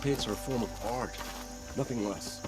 pits are a form of art, nothing less.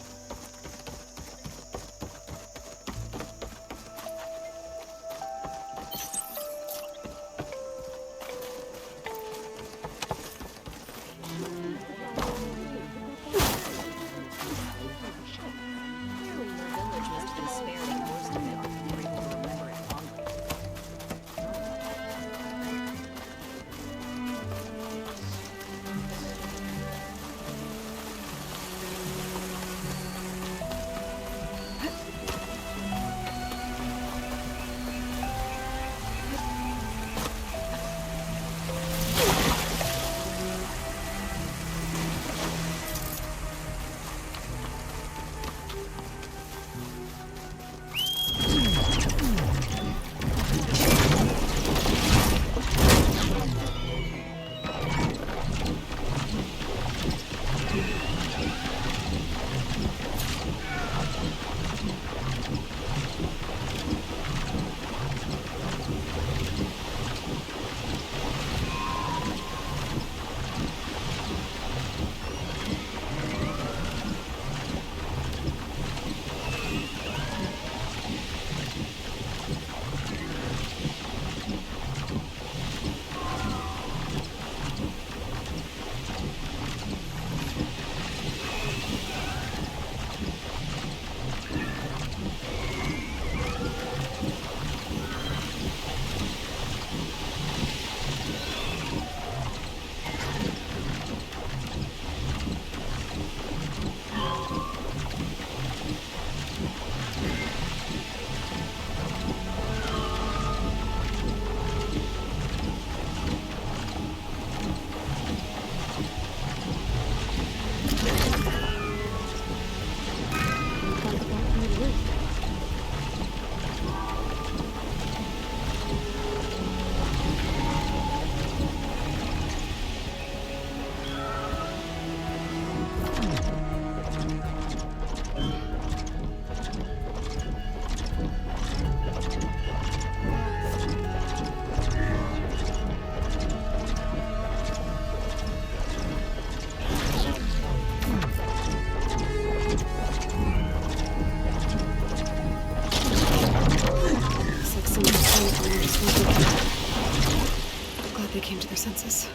They came to their senses.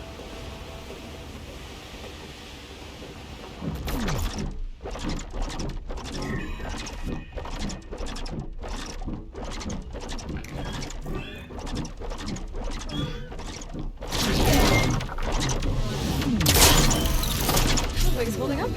Looks like it's holding up.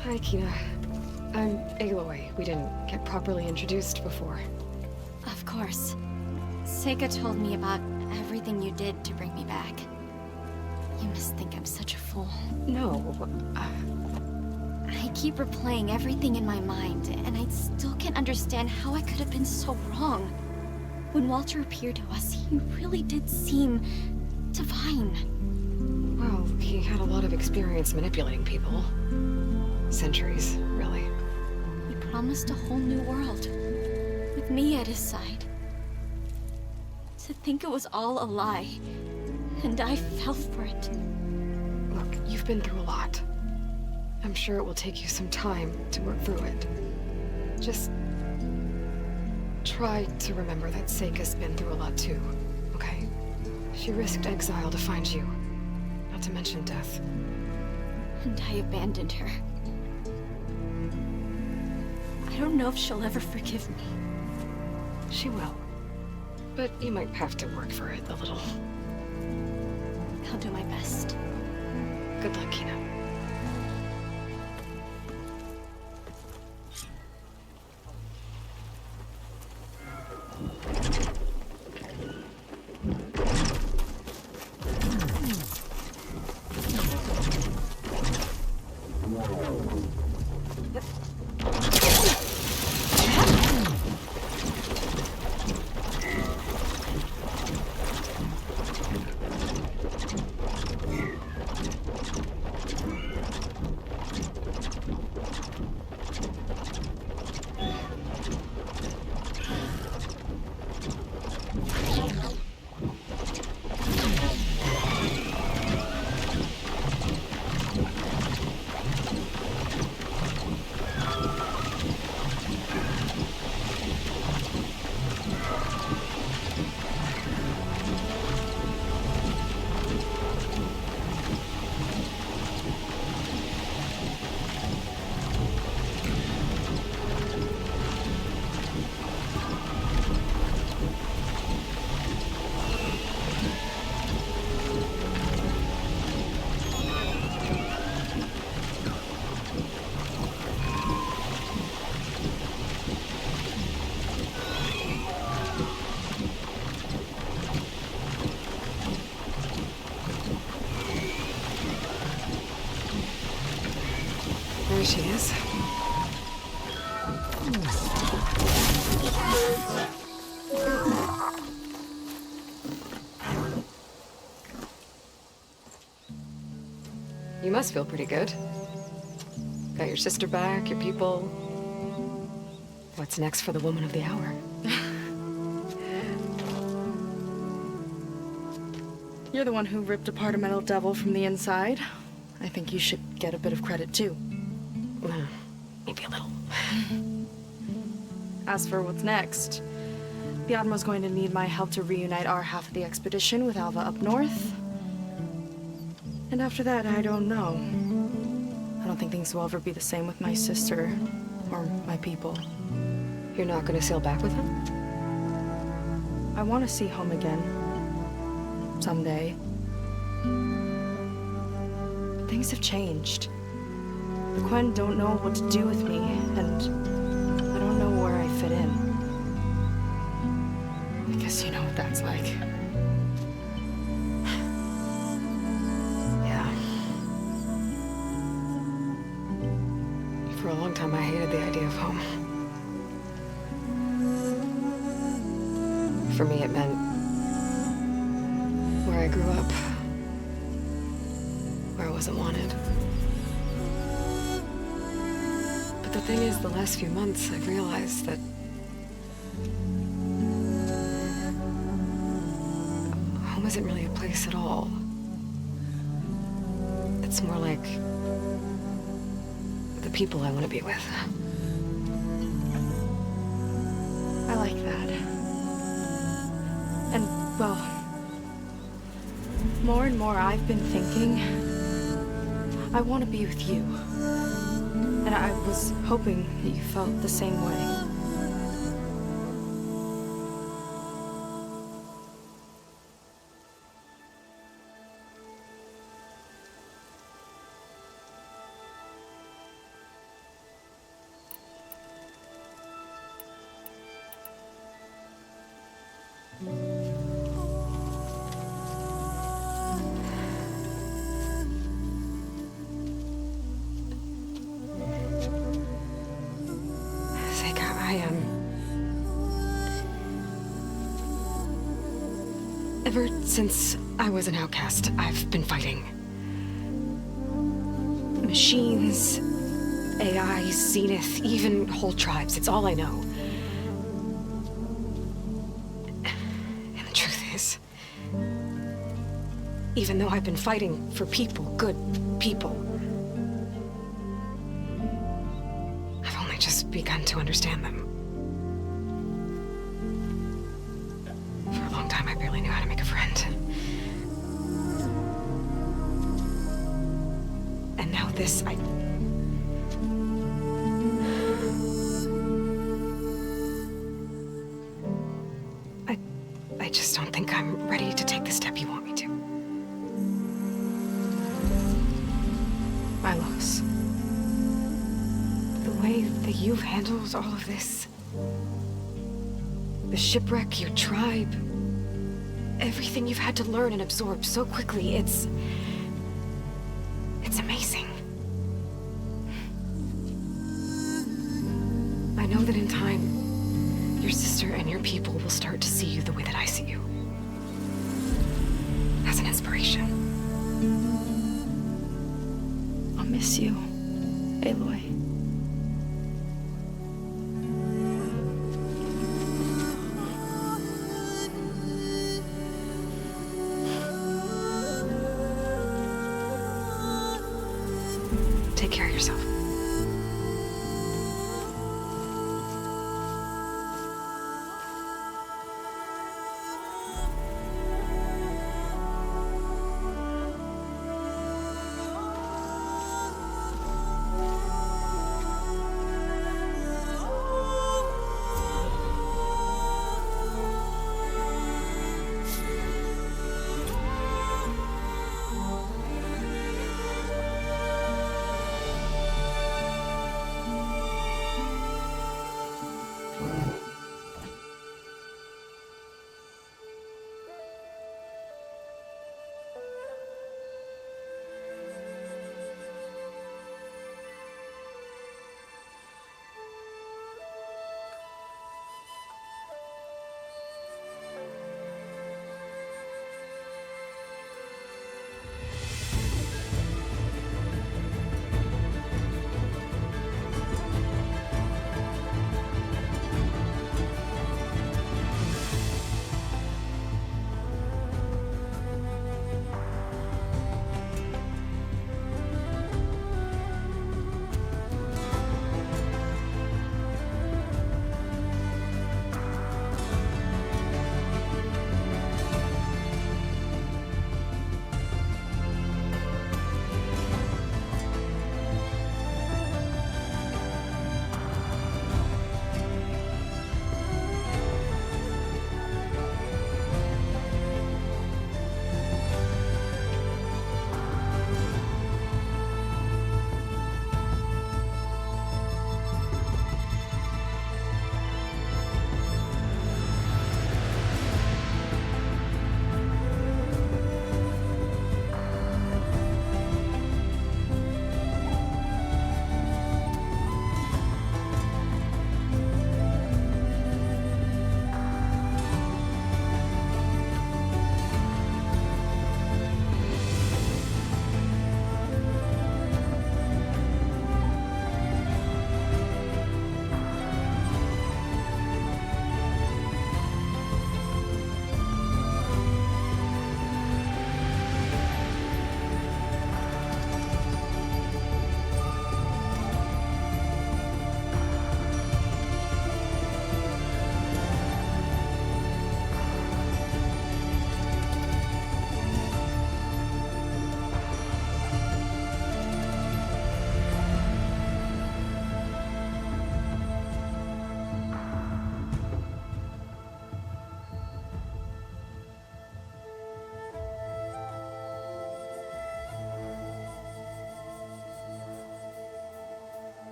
Hi, Kina. I'm Aloy. We didn't get properly introduced before. Of course. Seika told me about everything you did to bring me back. You must think I'm such a fool. No, I keep replaying everything in my mind, and I still can't understand how I could have been so wrong. When Walter appeared to us, he really did seem divine. Well, he had a lot of experience manipulating people. Centuries, really. He promised a whole new world, with me at his side. To think it was all a lie, and I fell for it. Look, you've been through a lot. I'm sure it will take you some time to work through it. Just try to remember that Seika's been through a lot too, okay? She risked exile to find you, not to mention death. And I abandoned her. I don't know if she'll ever forgive me. She will. but you might have to work for it a little. I'll do my best. Good luck, Kina. There she is. You must feel pretty good. Got your sister back, your people. What's next for the woman of the hour? You're the one who ripped apart a metal devil from the inside. I think you should get a bit of credit, too. Maybe a little. As for what's next, the Admiral's going to need my help to reunite our half of the expedition with Alva up north. And after that, I don't know. I don't think things will ever be the same with my sister or my people. You're not gonna sail back with him? I want to see home again. Someday. But things have changed. The Quen don't know what to do with me, and I don't know where I fit in. I guess you know what that's like. Yeah. For a long time, I hated the idea of home. For me, it meant where I grew up, where I wasn't wanted. But the thing is, the last few months, I've realized that home isn't really a place at all. It's more like the people I want to be with. I like that. And, well, more and more I've been thinking, I want to be with you. And I was hoping that you felt the same way. Ever since I was an outcast, I've been fighting. Machines, AI, Zenith, even whole tribes. It's all I know. And the truth is, even though I've been fighting for people, good people, I've only just begun to understand them. For a long time, I barely knew how to make a friend. And now this, just don't think I'm ready to take the step you want me to. My loss. The way that you've handled all of this. The shipwreck, your tribe. Everything you've had to learn and absorb so quickly, it's amazing. I know that in time, your sister and your people will start to see you the way that I see you. As an inspiration. I'll miss you, Aloy. Take care of yourself.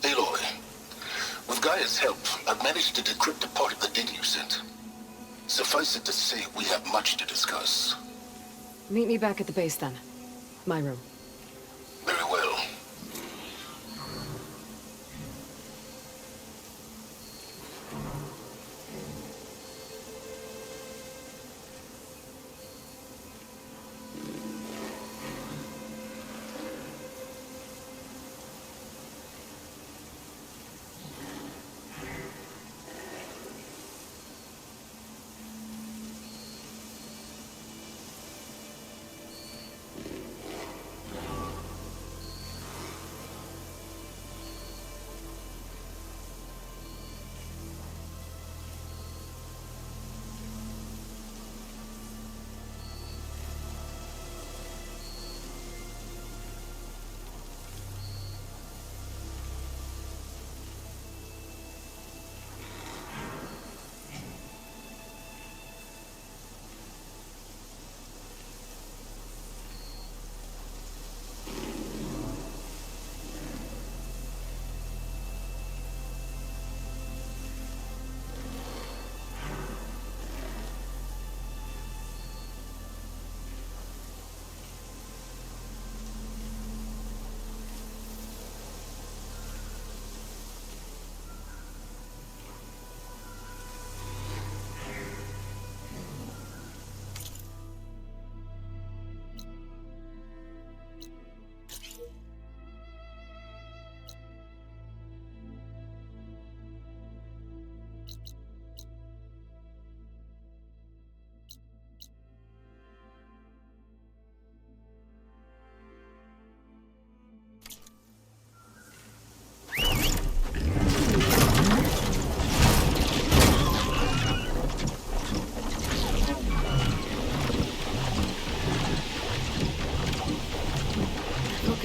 Aloy, with Gaia's help, I've managed to decrypt a part of the data you sent. Suffice it to say, we have much to discuss. Meet me back at the base then. My room. Very well.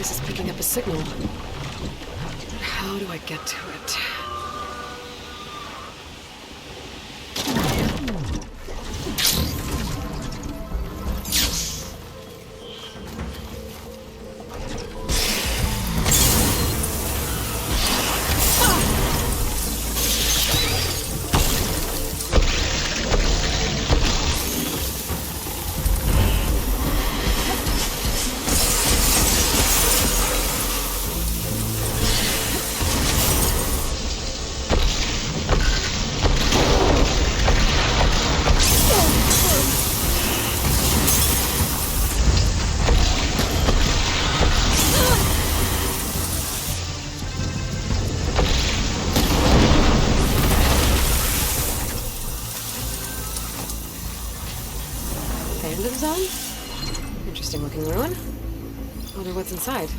This is picking up a signal. How do I get to it? Zone? Interesting looking ruin. Wonder what's inside.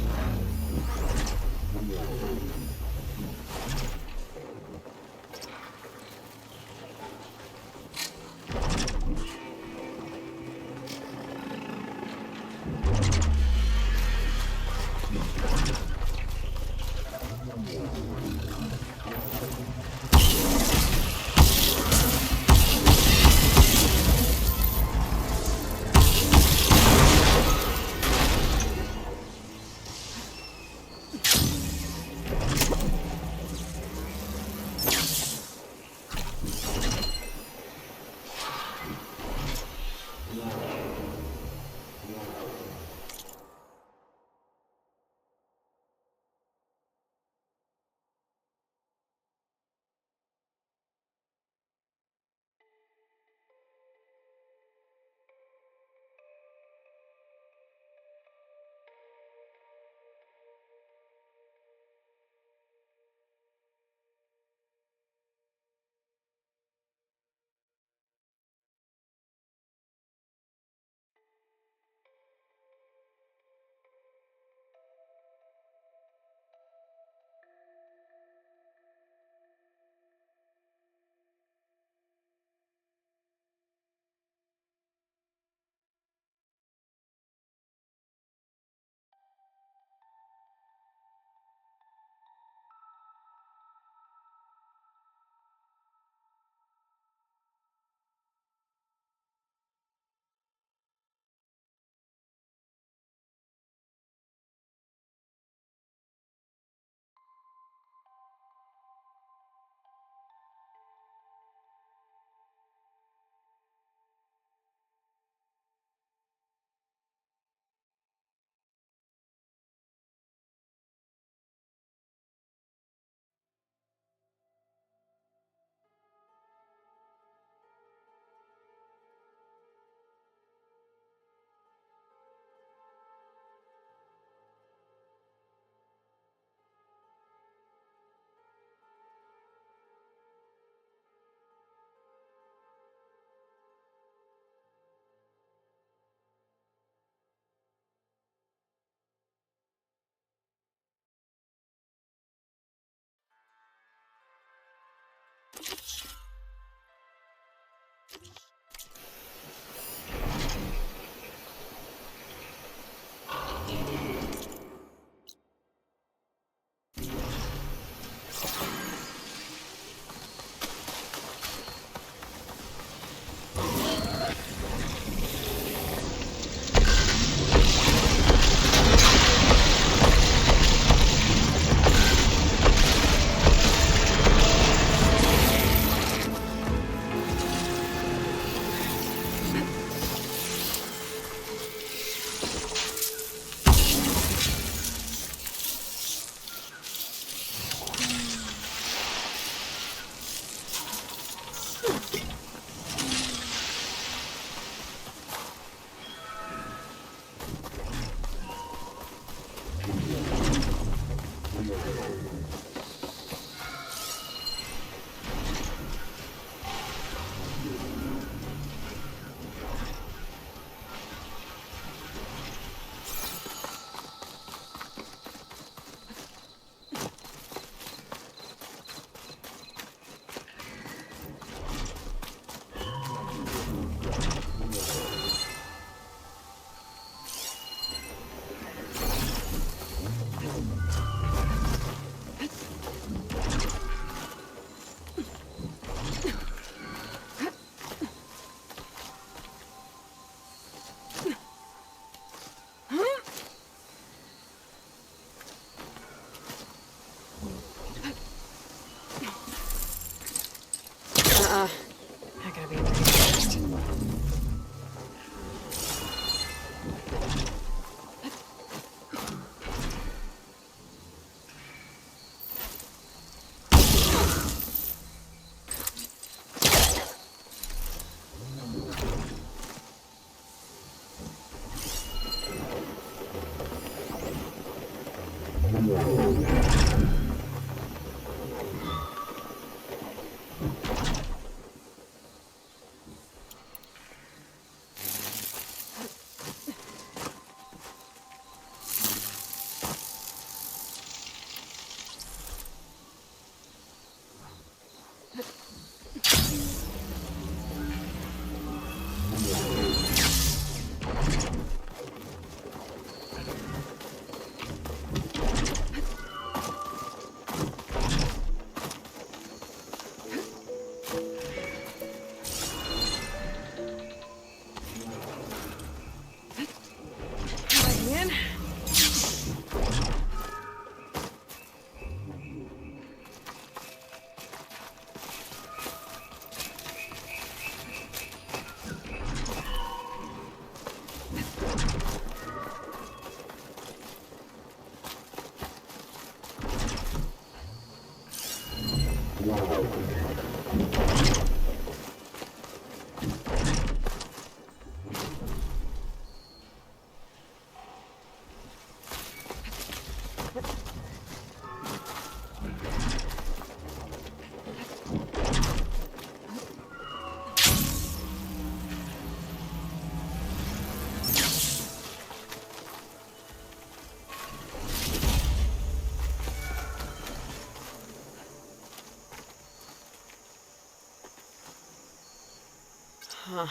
Huh.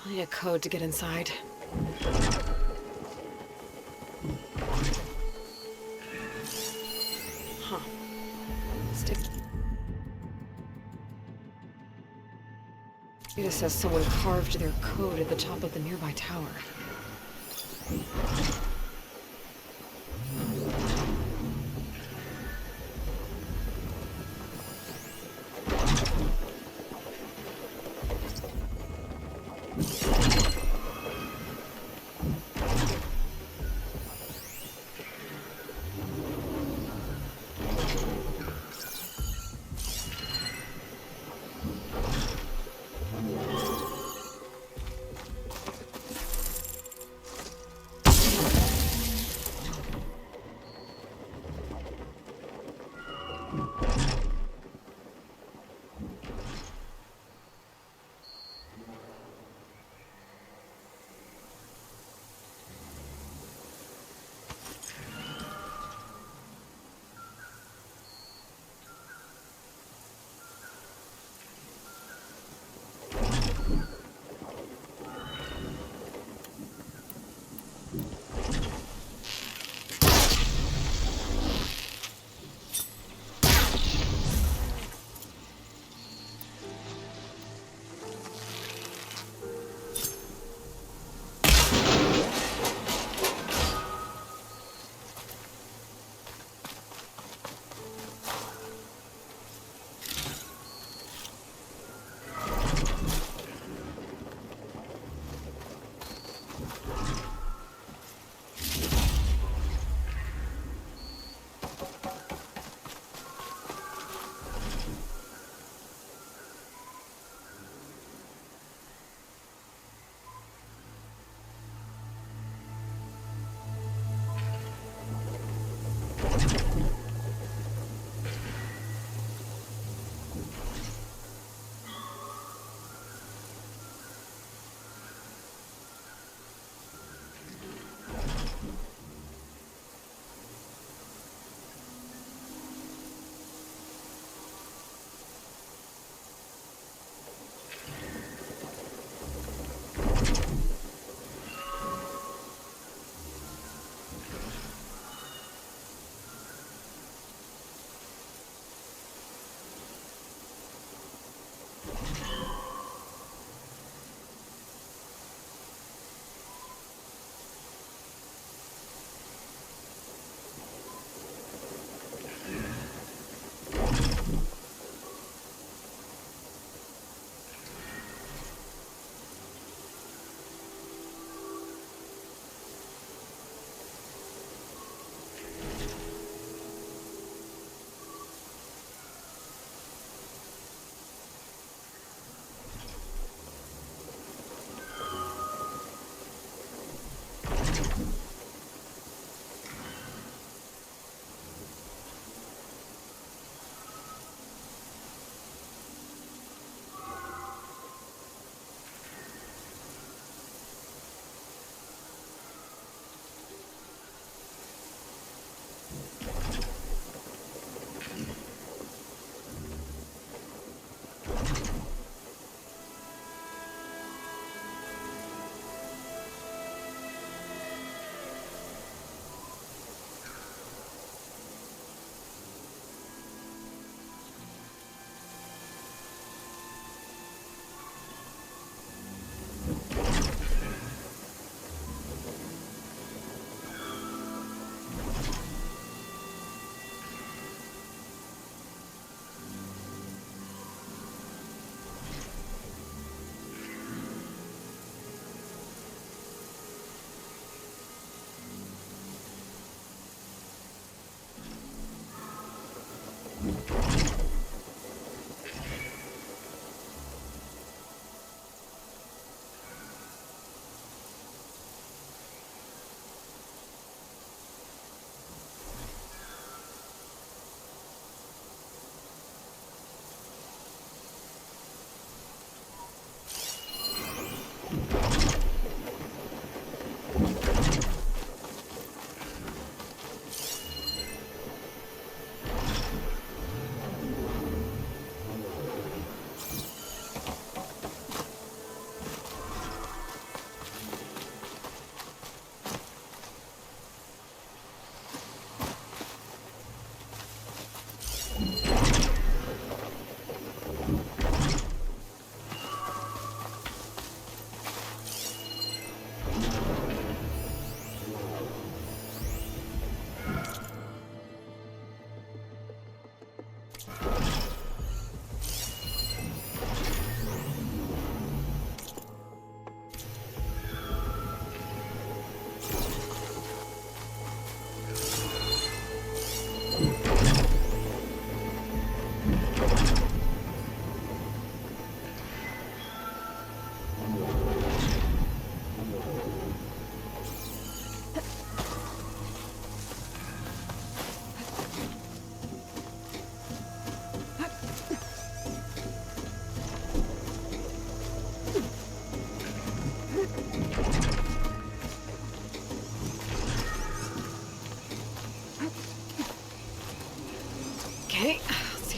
I'll need a code to get inside. Huh. Stick. It just says someone carved their code at the top of the nearby tower.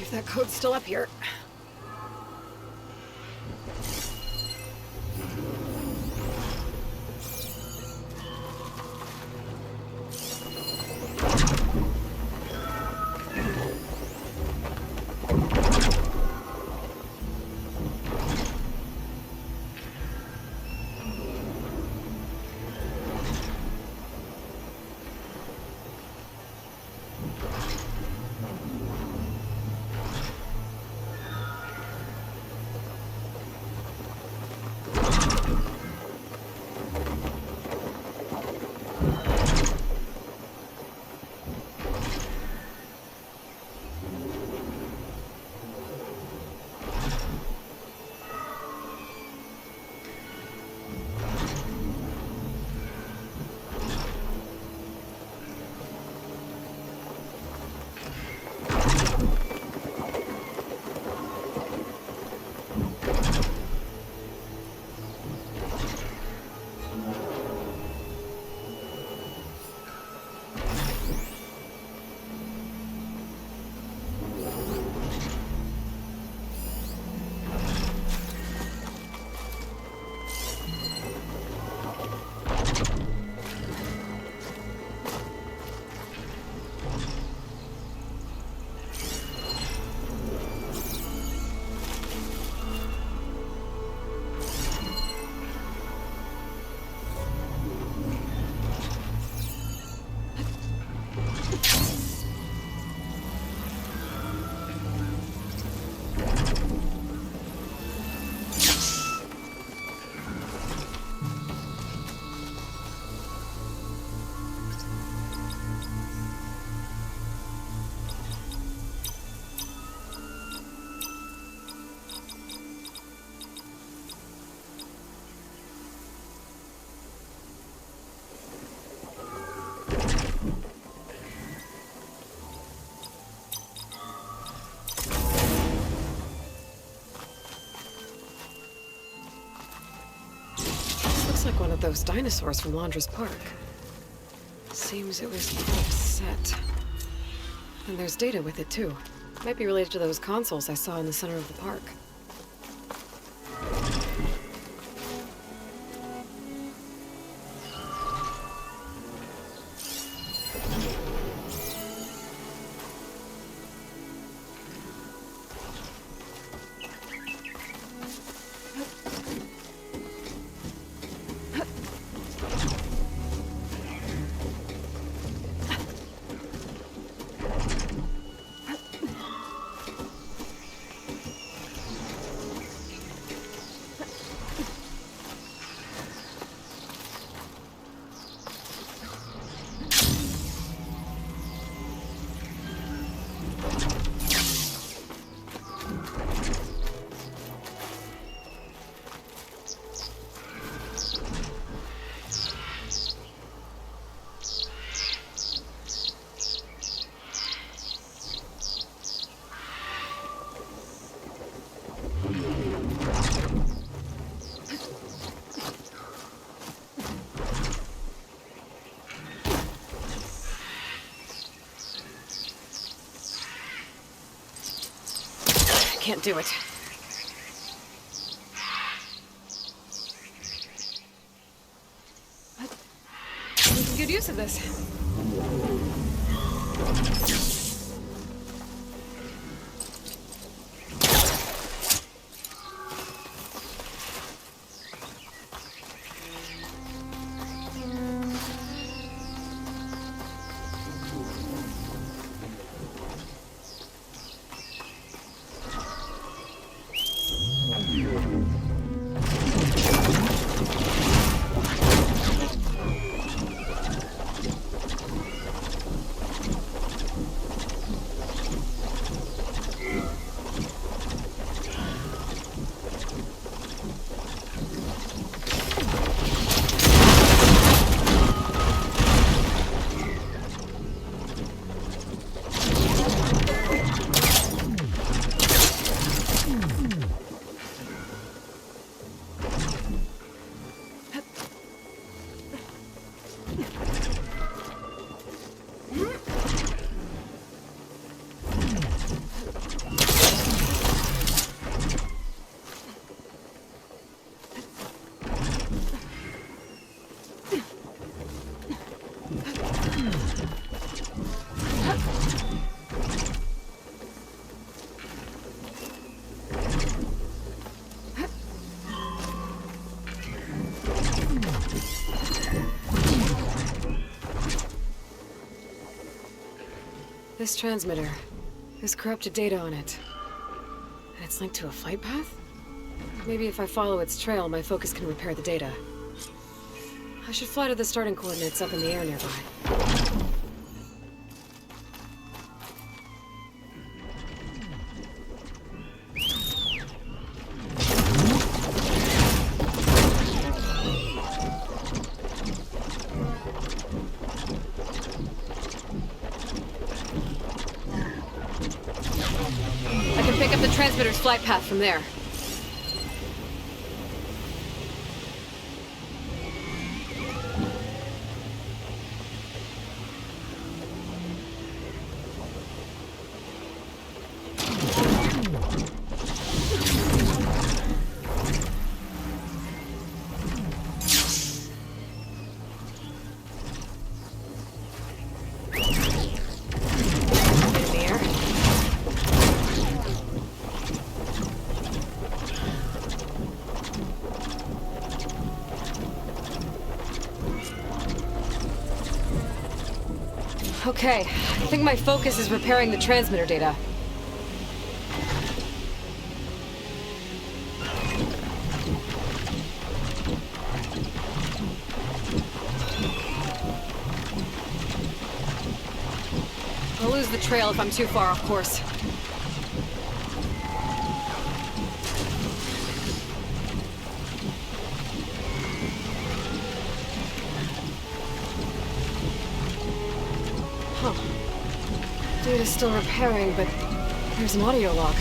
if that code's still up here. Like one of those dinosaurs from Londra's Park. Seems it was upset. And there's data with it, too. Might be related to those consoles I saw in the center of the park. Can't do it. Making good use of this. This transmitter. There's corrupted data on it. And it's linked to a flight path? Maybe if I follow its trail, my focus can repair the data. I should fly to the starting coordinates up in the air nearby. I can pick up the transmitter's flight path from there. Okay, I think my focus is repairing the transmitter data. I'll lose the trail if I'm too far off course. Huh. Data's still repairing, but there's an audio log.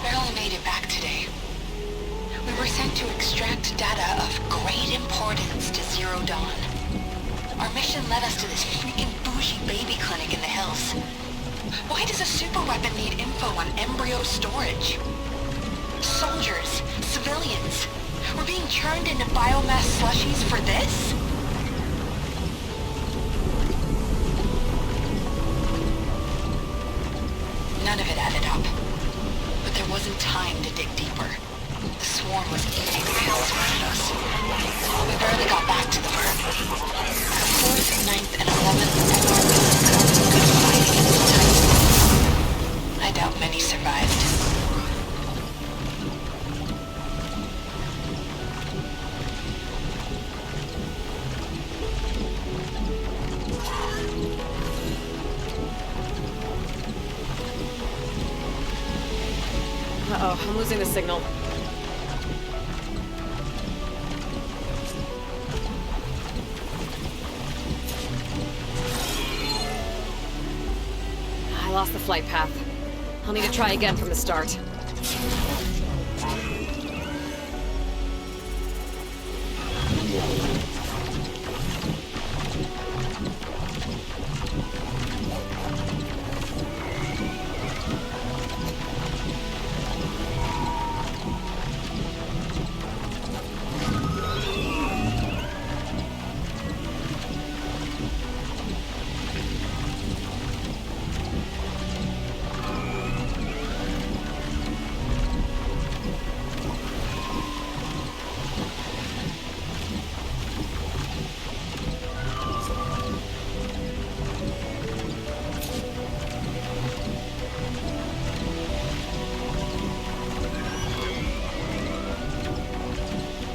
Barely made it back today. We were sent to extract data of great importance to Zero Dawn. Our mission led us to this freaking bougie baby clinic in the hills. Why does a super weapon need info on embryo storage? Soldiers, civilians, we're being churned into biomass slushies for this? None of it added up. But there wasn't time to dig deeper. The swarm was eating the hills around us. We barely got back to the burg. The 4th, 9th, and 11th MRBs could fight against the Titans. I doubt many survived. Uh-oh, I'm losing the signal. I lost the flight path. I'll need to try again from the start.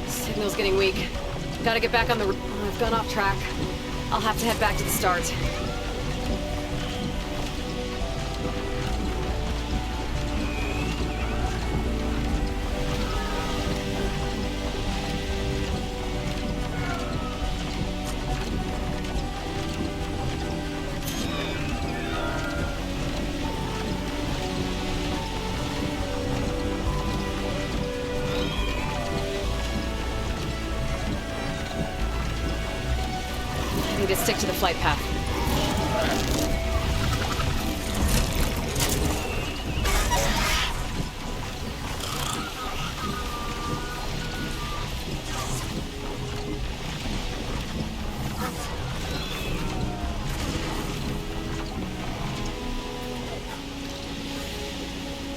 Signal's getting weak. Gotta get back on the... I've gone off track. I'll have to head back to the start. I need to stick to the flight path.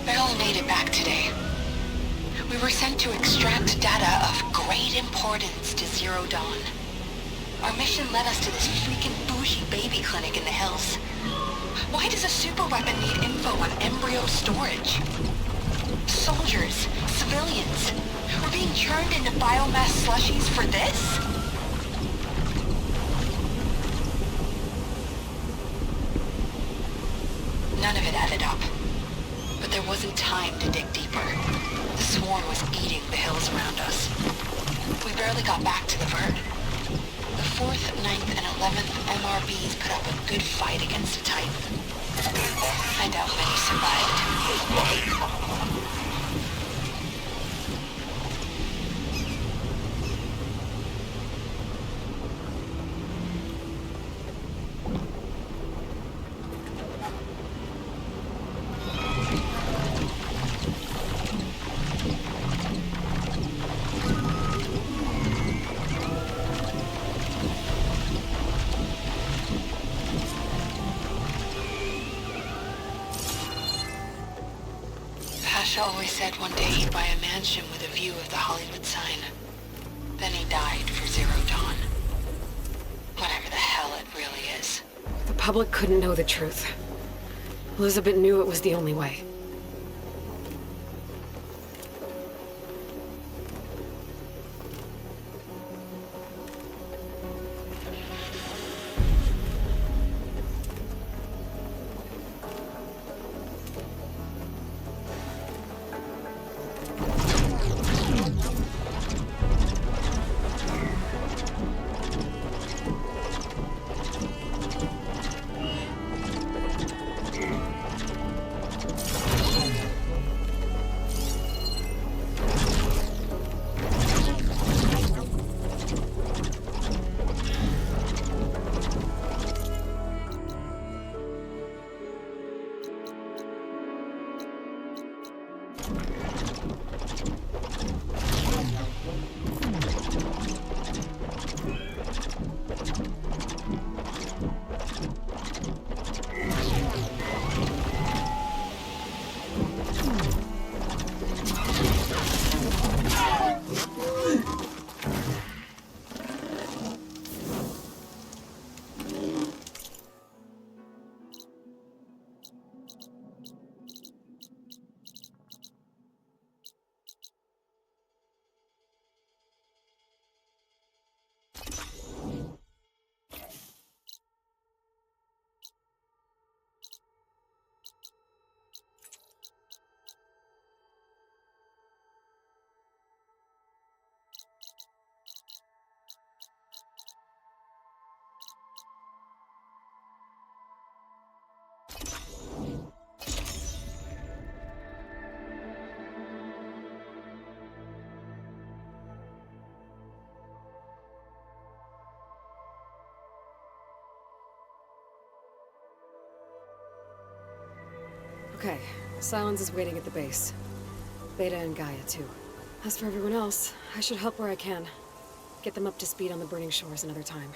Barely made it back today. We were sent to extract data of great importance to Zero Dawn. Our mission led us to this freaking bougie baby clinic in the hills. Why does a superweapon need info on embryo storage? Soldiers, civilians, we're being churned into biomass slushies for this? None of it added up. But there wasn't time to dig deeper. The swarm was eating the hills around us. We barely got back to the Verd. The 4th, 9th, and 11th MRBs put up a good fight against a Titan. I doubt many survived. Pasha always said one day he'd buy a mansion with a view of the Hollywood sign. Then he died for Zero Dawn. Whatever the hell it really is. The public couldn't know the truth. Elizabeth knew it was the only way. Okay, Silence is waiting at the base. Beta and Gaia, too. As for everyone else, I should help where I can. Get them up to speed on the burning shores another time.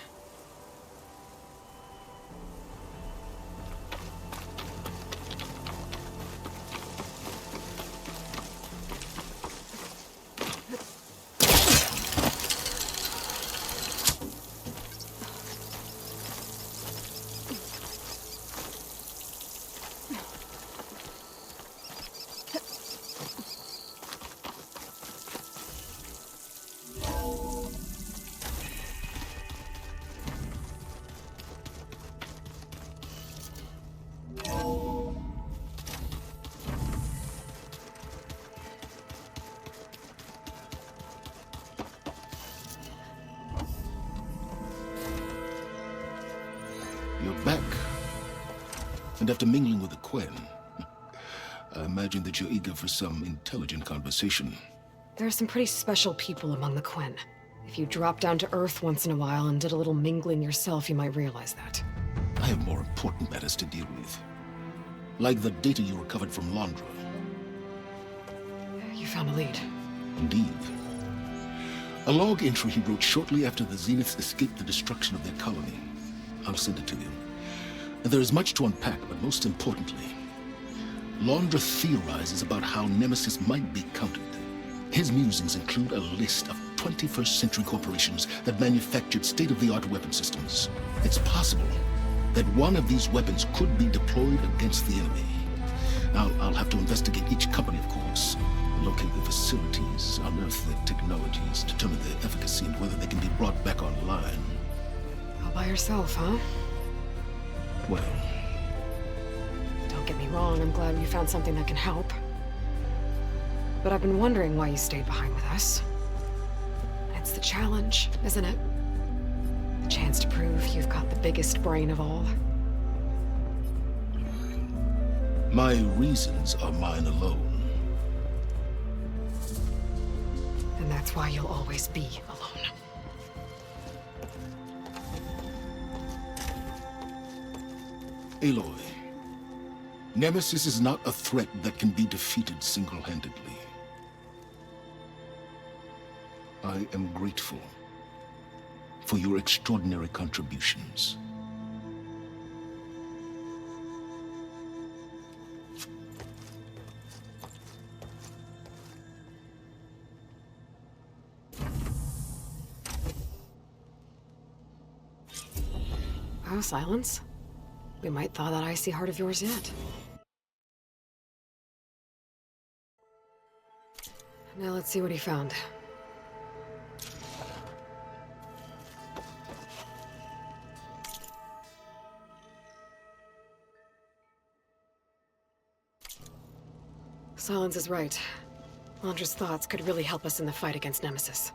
You're back. And after mingling with the Quen, I imagine that you're eager for some intelligent conversation. There are some pretty special people among the Quen. If you dropped down to Earth once in a while and did a little mingling yourself, you might realize that. I have more important matters to deal with. Like the data you recovered from Londra. You found a lead. Indeed. A log entry he wrote shortly after the Zeniths escaped the destruction of their colony. I'll send it to you. And there is much to unpack, but most importantly, Londra theorizes about how Nemesis might be countered. His musings include a list of 21st century corporations that manufactured state-of-the-art weapon systems. It's possible that one of these weapons could be deployed against the enemy. I'll have to investigate each company, of course. Locate the facilities, unearth their technologies, determine their efficacy and whether they can be brought back online. All by yourself, huh? Well, Don't get me wrong, I'm glad you found something that can help. But I've been wondering why you stayed behind with us. It's the challenge, isn't it? The chance to prove you've got the biggest brain of all. my reasons are mine alone. And that's why you'll always be alone. Aloy, Nemesis is not a threat that can be defeated single-handedly. I am grateful for your extraordinary contributions. Oh, Silence. We might thaw that icy heart of yours yet. Now let's see what he found. Silence is right. Londra's thoughts could really help us in the fight against Nemesis.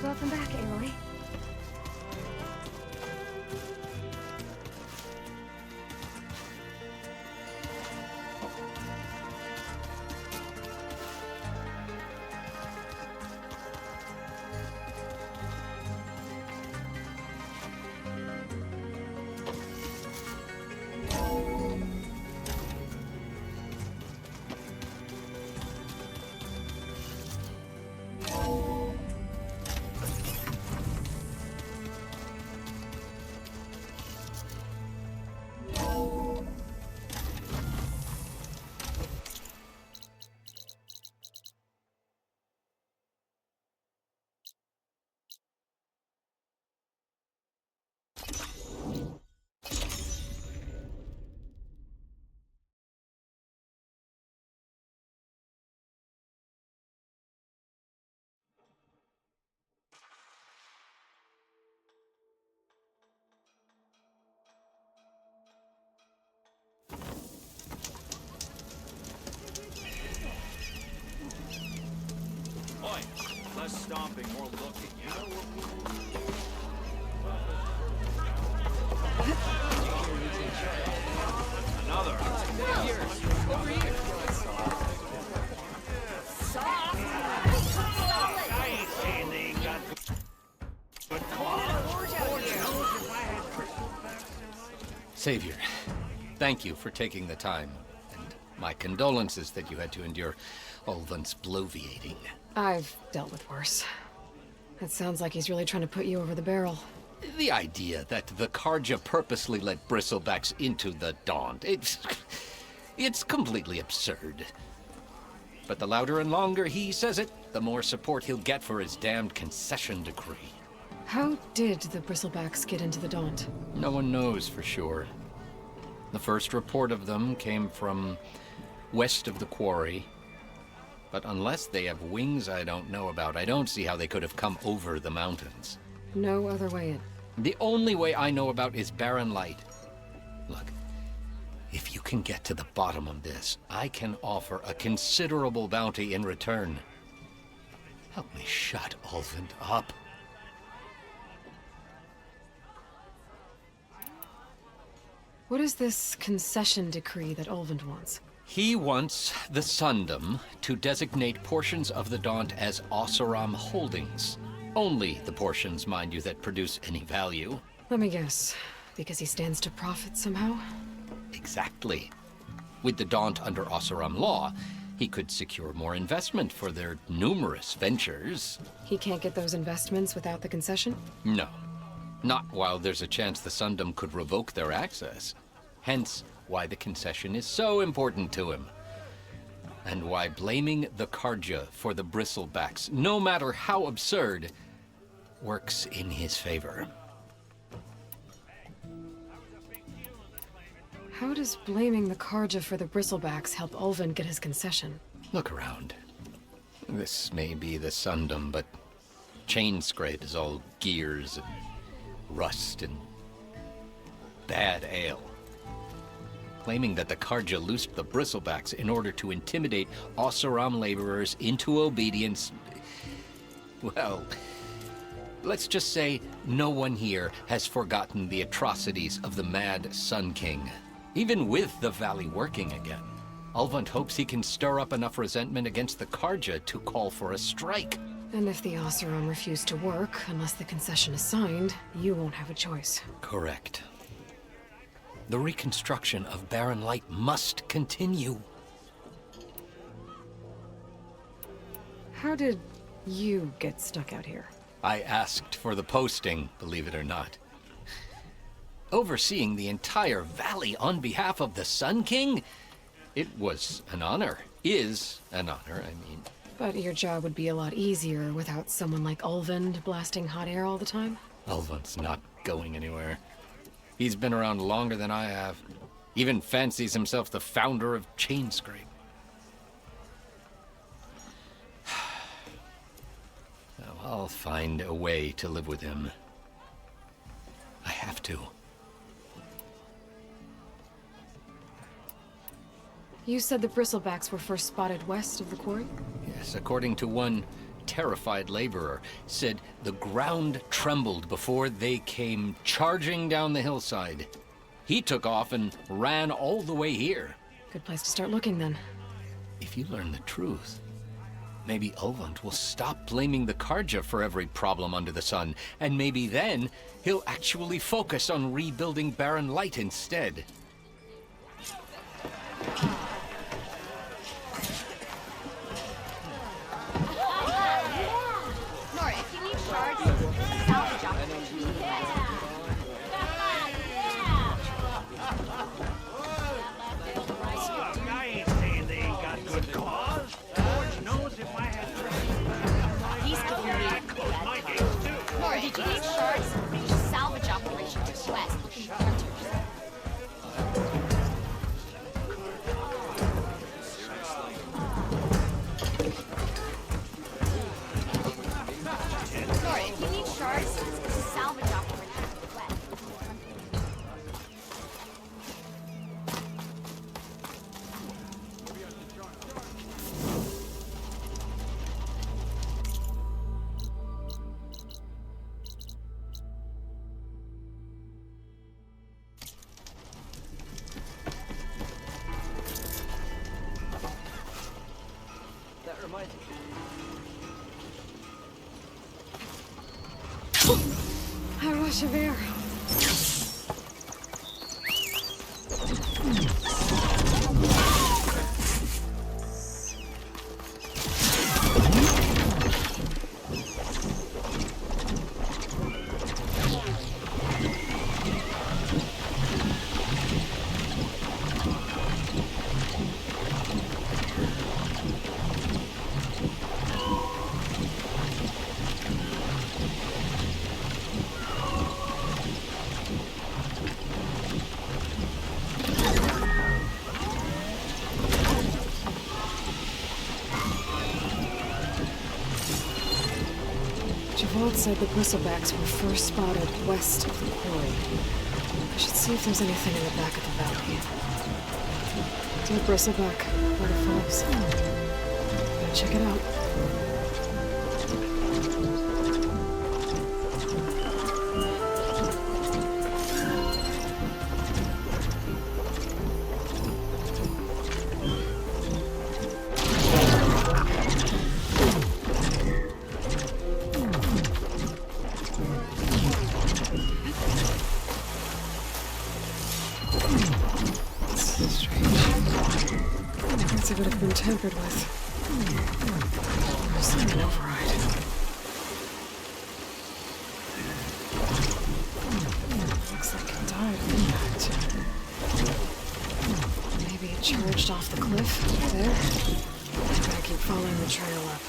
Welcome back, Aloy. Oi, less stomping, more looking, you know? Another. Over here. I ain't saying they ain't got good Savior, thank you for taking the time, and my condolences that you had to endure Ulvan's bloviating. I've dealt with worse. It sounds like he's really trying to put you over the barrel. The idea that the Karja purposely let bristlebacks into the Daunt, it's completely absurd. But the louder and longer he says it, the more support he'll get for his damned concession decree. How did the bristlebacks get into the Daunt? No one knows for sure. The first report of them came from west of the quarry. But unless they have wings I don't know about, I don't see how they could have come over the mountains. No other way in. The only way I know about is barren light. Look, if you can get to the bottom of this, I can offer a considerable bounty in return. Help me shut Ulvund up. What is this concession decree that Ulvund wants? He wants the Sundom to designate portions of the Daunt as Oseram holdings. Only the portions, mind you, that produce any value. Let me guess. Because he stands to profit somehow? Exactly. With the Daunt under Oseram law, he could secure more investment for their numerous ventures. He can't get those investments without the concession? No. Not while there's a chance the Sundom could revoke their access. Hence, why the concession is so important to him. And why blaming the Karja for the bristlebacks, no matter how absurd, works in his favor. How does blaming the Karja for the bristlebacks help Ulvund get his concession? Look around. This may be the Sundom, but Chainscrape is all gears and rust and bad ale. Claiming that the Karja loosed the bristlebacks in order to intimidate Oseram laborers into obedience. Well, let's just say no one here has forgotten the atrocities of the Mad Sun King. Even with the valley working again, Ulvund hopes he can stir up enough resentment against the Karja to call for a strike. And if the Oseram refuse to work, unless the concession is signed, you won't have a choice. Correct. The reconstruction of Barren Light must continue. How did you get stuck out here? I asked for the posting, believe it or not. Overseeing the entire valley on behalf of the Sun King? It was an honor. Is an honor, I mean. But your job would be a lot easier without someone like Ulvund blasting hot air all the time? Ulvund's not going anywhere. He's been around longer than I have. Even fancies himself the founder of Chainscrape. Well, I'll find a way to live with him. I have to. You said the bristlebacks were first spotted west of the quarry? Yes, according to one terrified laborer, said the ground trembled before they came charging down the hillside. He took off and ran all the way here. Good place to start looking, then. If you learn the truth, maybe Ulvund will stop blaming the Karja for every problem under the sun, and maybe then he'll actually focus on rebuilding Barren Light instead. I ain't saying they ain't got good cause. Lord knows if I had He's giving me my gates too. Nora, did you need shards? There's a salvage operation just west, looking for hunters. Nora, if you need shards, there's a salvage operation just west, looking for hunters. That reminds me. A rush of air. Javad said the bristlebacks were first spotted west of the quarry. I should see if there's anything in the back of the valley. Dear bristleback, waterfalls. Gotta check it out. It would have been tampered with. There's an override. Looks like it died of impact. Maybe it charged off the cliff there. I gotta keep following the trail up.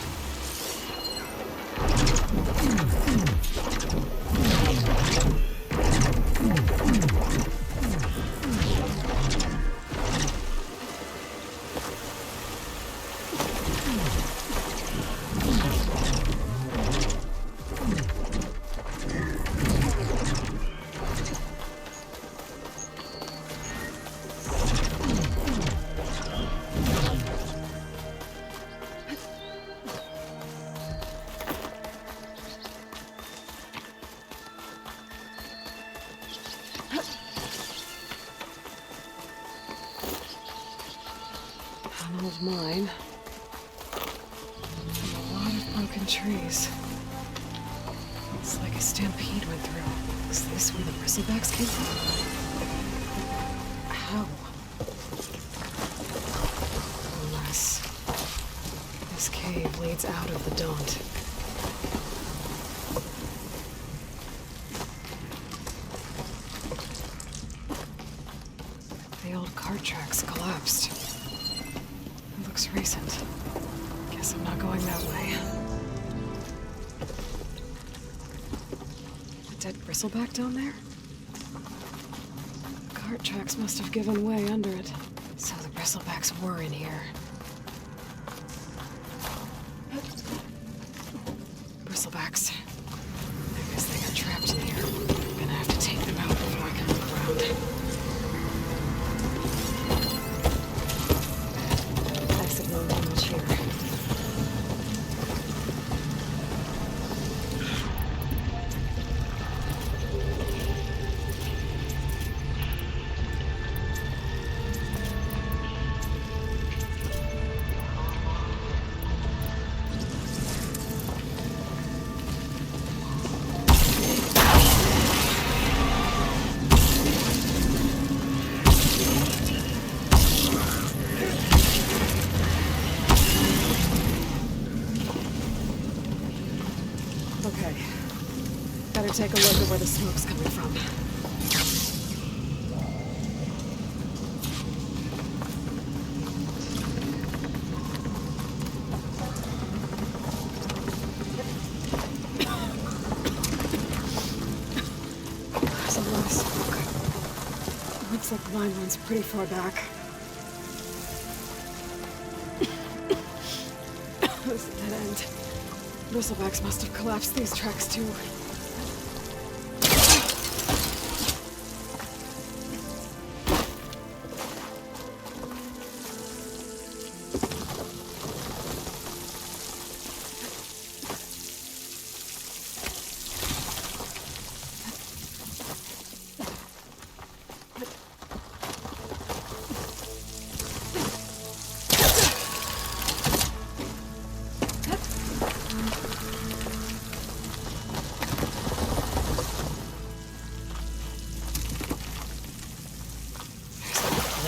An old mine. And a lot of broken trees. It's like a stampede went through. Is this where the bristlebacks came from? How? Unless this cave leads out of the Daunt. The old cart tracks collapsed. It looks recent. Guess I'm not going that way. A dead bristleback down there? The cart tracks must have given way under it. So the bristlebacks were in here. Bristlebacks. I guess they got trapped in here. I'm gonna have to take them out before I can look around. Exit no damage here. Okay. Better take a look at where the smoke's coming from. There's a lot of smoke. Looks like the line runs pretty far back. This is a dead end. Bristlebacks must have collapsed these tracks too.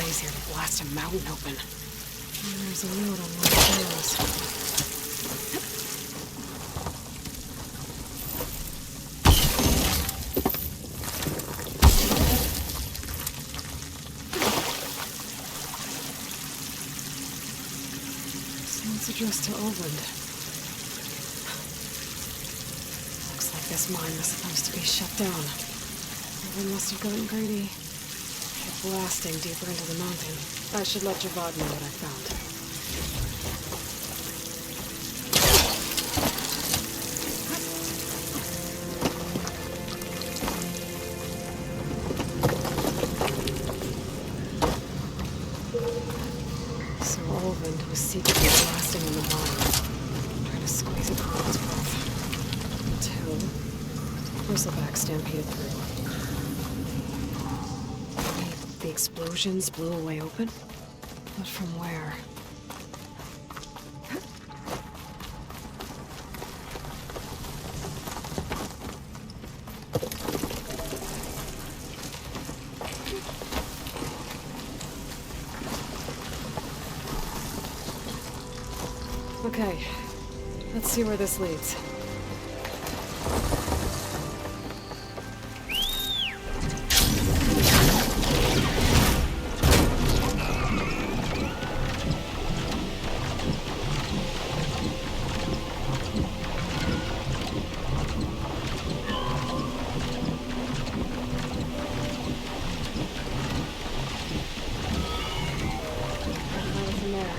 Here to blast a mountain open. And there's a note on one of the rails. Sounds addressed to Oland. Looks like this mine was supposed to be shut down. Oland must have gotten greedy. Blasting deeper into the mountain. I should let Javad know what I found. was secretly blasting in the mine, trying to squeeze it through its breath. Until bristleback stampeded through. Maybe the explosions blew a way open? But from where? Okay, let's see where this leads. From there.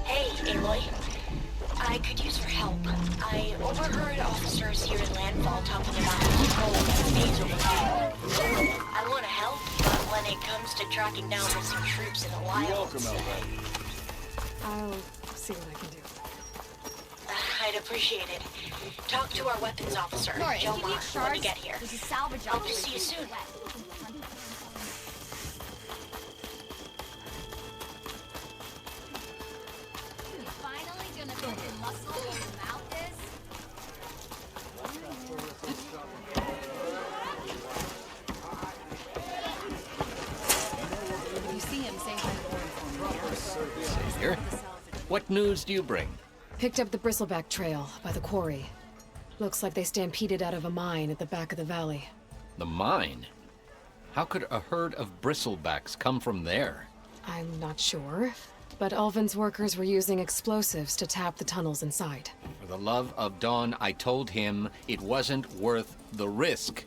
Hey, Aloy. I could use your help. I overheard officers here in Landfall talking about controlling the phase over there. I want to help, but when it comes to tracking down missing troops in the wilds... I'll see what I can do. I'd appreciate it. Talk to our weapons officer, Jomar, when you get here. I'll see you soon. Finally gonna put the muscle where your mouth is? You see him say Savior, what news do you bring? Picked up the bristleback trail by the quarry. Looks like they stampeded out of a mine at the back of the valley. The mine? How could a herd of bristlebacks come from there? I'm not sure, but Ulvin's workers were using explosives to tap the tunnels inside. For the love of Dawn, I told him it wasn't worth the risk.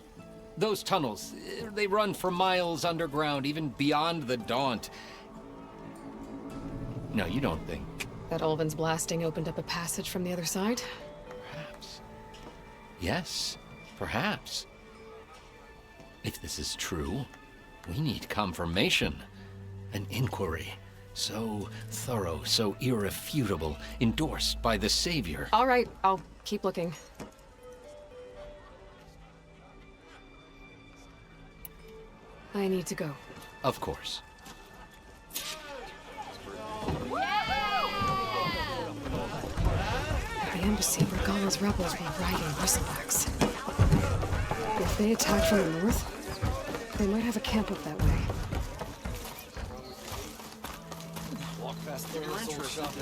Those tunnels, they run for miles underground, even beyond the Daunt. No, you don't think. That Ulvin's blasting opened up a passage from the other side? Perhaps. Yes, perhaps. If this is true, we need confirmation. An inquiry. So thorough, so irrefutable, endorsed by the Savior. All right, I'll keep looking. I need to go. Of course. The embassy where Gala's rebels were riding bristlebacks. If they attack from the north, they might have a camp up that way. Walk past the shop.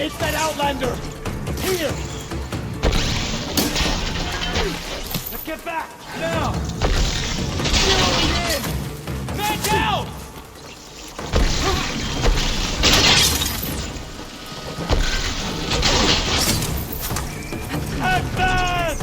It's that Outlander! Here! Let's get back! Now! Zeroing in! Man down! Advance!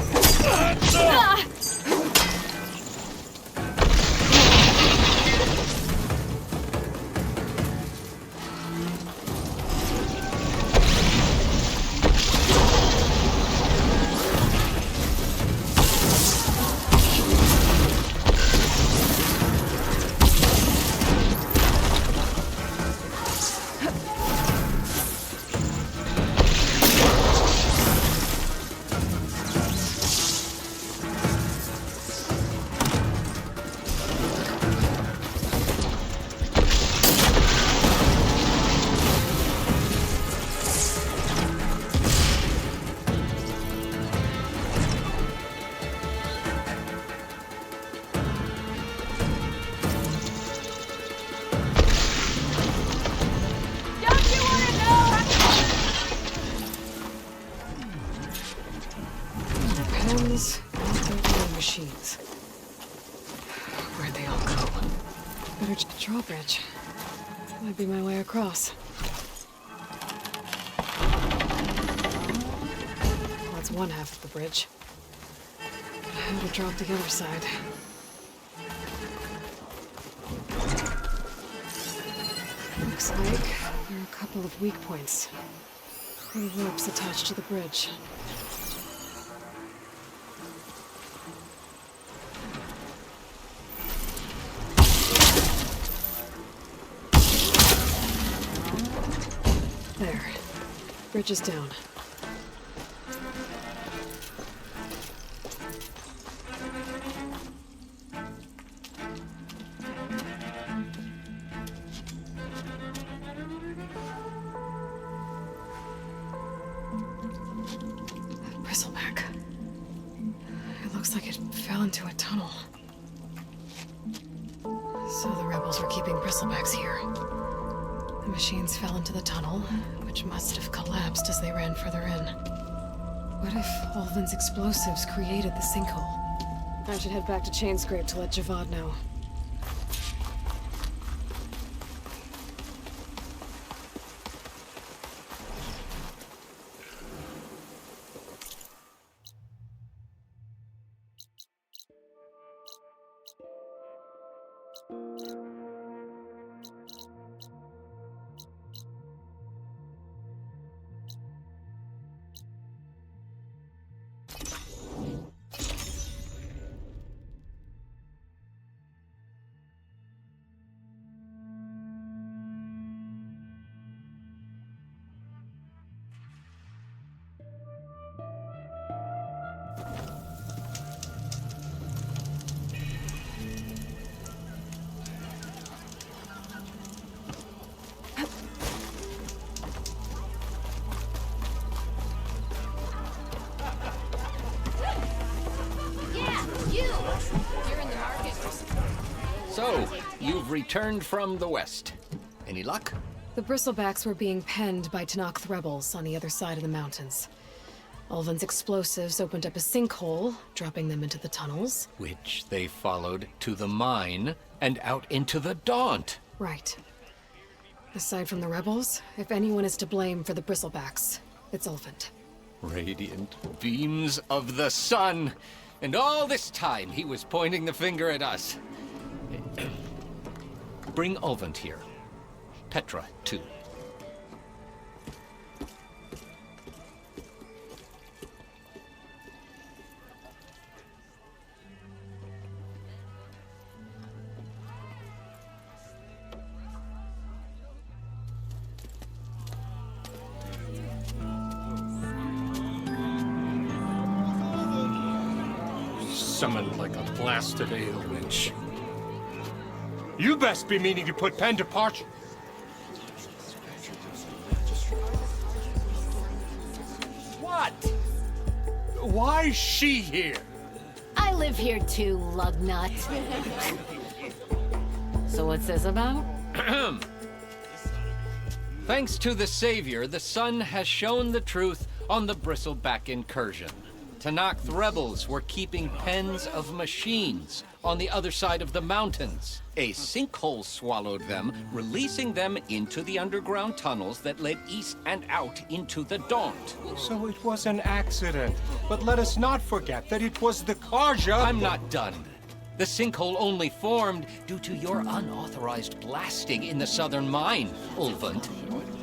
Machines. Where'd they all go? Better check the drawbridge. Might be my way across. Well, that's one half of the bridge. How to drop the other side. Looks like there are a couple of weak points. The ropes attached to the bridge. There. Bridge is down. Bristleback. It looks like it fell into a tunnel. So the rebels were keeping bristlebacks here. The machines fell into the tunnel, which must have collapsed as they ran further in. What if Ulvin's explosives created the sinkhole? I should head back to Chainscrape to let Javad know. So, you've returned from the west. Any luck? The bristlebacks were being penned by Tanakh rebels on the other side of the mountains. Ulvin's explosives opened up a sinkhole, dropping them into the tunnels. Which they followed to the mine and out into the Daunt. Right. Aside from the rebels, if anyone is to blame for the bristlebacks, it's Ulvin. Radiant beams of the sun! And all this time he was pointing the finger at us. Bring Ulvin here. Petra, too. Summoned like a blasted ale winch. You best be meaning to put pen to parch. What? Why's she here? I live here too, lugnut. So what's this about? Thanks to the Savior, the sun has shown the truth on the bristleback incursion. Tanakh rebels were keeping pens of machines on the other side of the mountains. A sinkhole swallowed them, releasing them into the underground tunnels that led east and out into the Daunt. So it was an accident. But let us not forget that it was the Karja... I'm not done. The sinkhole only formed due to your unauthorized blasting in the southern mine, Ulvund.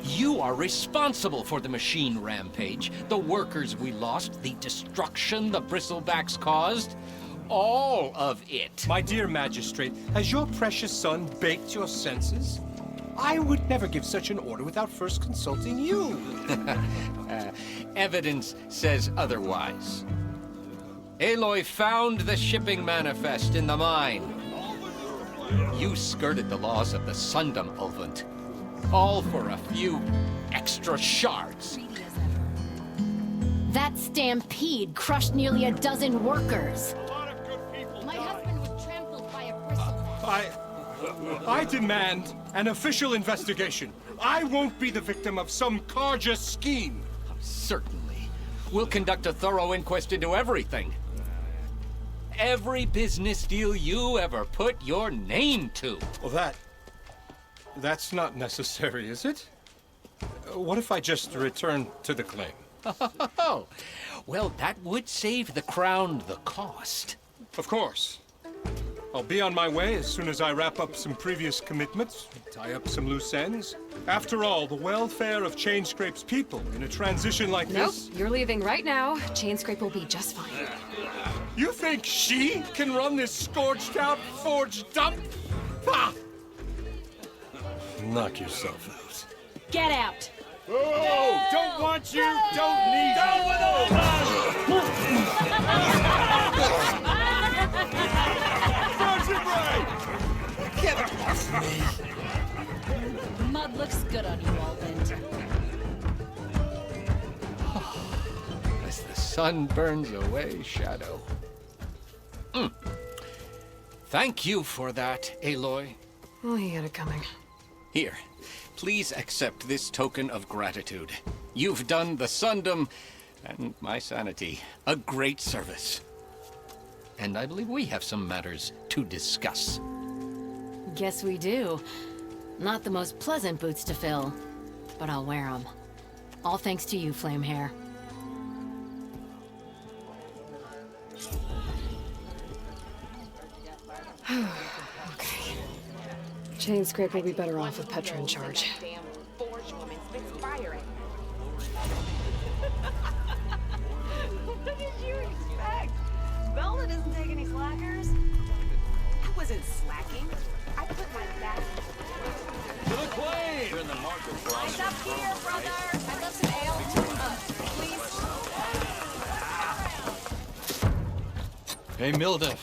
You are responsible for the machine rampage, the workers we lost, the destruction the bristlebacks caused. All of it. My dear magistrate, has your precious son baked your senses? I would never give such an order without first consulting you. Evidence says otherwise. Aloy found the shipping manifest in the mine. You skirted the laws of the Sundom, Ulvund. All for a few extra shards. That stampede crushed nearly a dozen workers. My husband was trampled by a bristleback. I demand an official investigation. I won't be the victim of some Karja scheme. Certainly. We'll conduct a thorough inquest into everything. Every business deal you ever put your name to. Well, that's not necessary, is it? What if I just return to the claim? Oh, well, that would save the crown the cost. Of course. I'll be on my way as soon as I wrap up some previous commitments, tie up some loose ends. After all, the welfare of Chainscrape's people in a transition like this... Nope, you're leaving right now. Chainscrape will be just fine. You think she can run this scorched-out forged dump? Ha! Knock yourself out. Get out! Oh, don't want you, don't need you. Down with all Mud looks good on you, Ulvund. As the sun burns away shadow. Thank you for that, Aloy. Oh, he had it coming. Here, please accept this token of gratitude. You've done the Sundom and my sanity a great service. And I believe we have some matters to discuss. Guess we do. Not the most pleasant boots to fill, but I'll wear them. All thanks to you, Flamehair. Okay. Chainscrape will be better off with Petra in charge. What did you expect? Velda doesn't take any slackers. I wasn't slacking. I put my back. To the claim! You're in the market for Light up here, brother. I'd love some ale. Please. Hey, Mildef.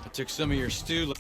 I took some of your stew.